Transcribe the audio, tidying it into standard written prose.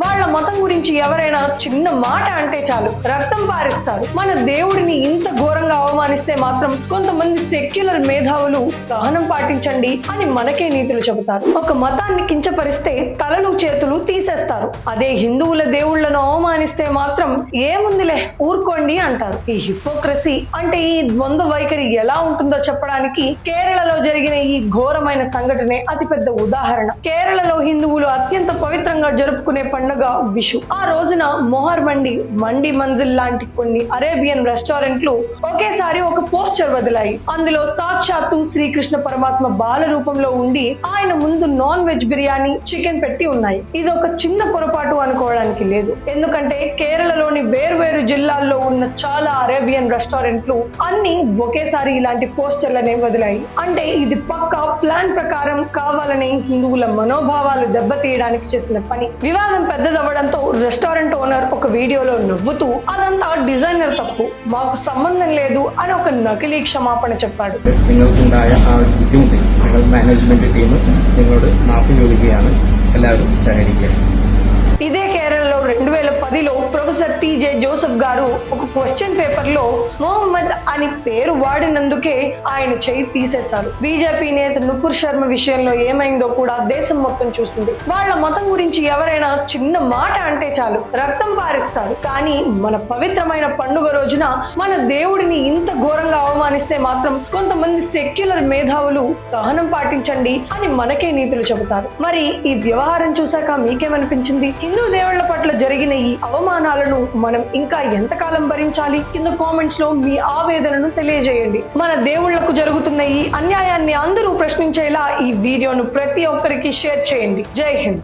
వాళ్ళ మతం గురించి ఎవరైనా చిన్న మాట అంటే చాలు రక్తం పారిస్తారు. మన దేవుడిని ఇంత ఘోరంగా అవమానిస్తే మాత్రం కొంతమంది సెక్యులర్ మేధావులు సహనం పాటించండి అని మనకే నీతులు చెబుతారు. ఒక మతాన్ని కించపరిస్తే తలలు చేతులు తీసేస్తారు. అదే హిందువుల దేవుళ్లను అవమానిస్తే మాత్రం ఏముందిలే ఊరుకోండి అంటారు. ఈ హిపోక్రసీ అంటే ఈ ద్వంద్వ వైఖరి ఎలా ఉంటుందో చెప్పడానికి కేరళలో జరిగిన ఈ ఘోరమైన సంఘటనే అతిపెద్ద ఉదాహరణ. కేరళలో హిందువులు అత్యంత పవిత్రంగా జరుపుకునే పండుగ విషు. ఆ రోజున మొహర్ మండి మంజిల్ లాంటి కొన్ని అరేబియన్ రెస్టారెంట్లు ఒకేసారి ఒక పోస్టర్ వదిలాయి. అందులో సాక్షాత్తు శ్రీకృష్ణ పరమాత్మ బాల రూపంలో ఉండి ఆయన ముందు నాన్ వెజ్ బిర్యానీ, చికెన్ పెట్టి ఉన్నాయి. ఇది ఒక చిన్న పొరపాటు అనుకోవడానికి లేదు. ఎందుకంటే కేరళలోని వేర్వేరు జిల్లాల్లో ఉన్న చాలా అరేబియన్ రెస్టారెంట్లు అన్ని ఒకేసారి ఇలాంటి పోస్టర్లనే వదిలాయి. అంటే ఇది పక్కా ప్లాన్ ప్రకారం కావాలని హిందువుల మనోభావాలు దెబ్బతీయడానికి చేసిన పని. వివాదం పెద్దదవ్వడంతో రెస్టారెంట్ ఓనర్ ఒక వీడియోలో നవ్వుతూ అదంతా డిజైనర్ తప్పు, మాకు సంబంధం లేదు అని ఒక నకిలీ క్షమాపణ చెప్పాడు. നിങ്ങൾക്കുണ്ടായ ആ ബുദ്ധിമുട്ട് നിങ്ങൾ മാനേജ്മെന്റ് ടീം നിങ്ങളോട് മാപ്പ് ചോദിക്കുകയാണ്. എല്ലാവരും സഹകരിക്കുക. ఇదే కేరళలో 2010లో ప్రొఫెసర్ టీజే జోసెఫ్ గారు ఒక క్వశ్చన్ పేపర్ లో మొహమ్మద్ అని పేరు వాడినందుకే ఆయన చేయి తీసేశారు. బీజేపీ నేత నుపూర్ శర్మ విషయంలో ఏమైందో కూడా దేశం మొత్తం చూసింది. వాళ్ళ మతం గురించి ఎవరైనా చిన్న మాట అంటే చాలు రక్తం పారిస్తారు. కానీ మన పవిత్రమైన పండుగ రోజున మన దేవుడిని ఇంత ఘోరంగా అవమానిస్తే మాత్రం కొంతమంది సెక్యులర్ మేధావులు సహనం పాటించండి అని మనకే నీతులు చెబుతారు. మరి ఈ వ్యవహారం చూశాక మీకేమనిపించింది? హిందూ దేవుళ్ల పట్ల జరిగిన ఈ అవమానాలను మనం ఇంకా ఎంతకాలం భరించాలి? కింద కామెంట్స్ లో మీ ఆవేదనను తెలియజేయండి. మన దేవుళ్లకు జరుగుతున్న ఈ అన్యాయాన్ని అందరూ ప్రశ్నించేలా ఈ వీడియోను ప్రతి ఒక్కరికి షేర్ చేయండి. జై హింద్.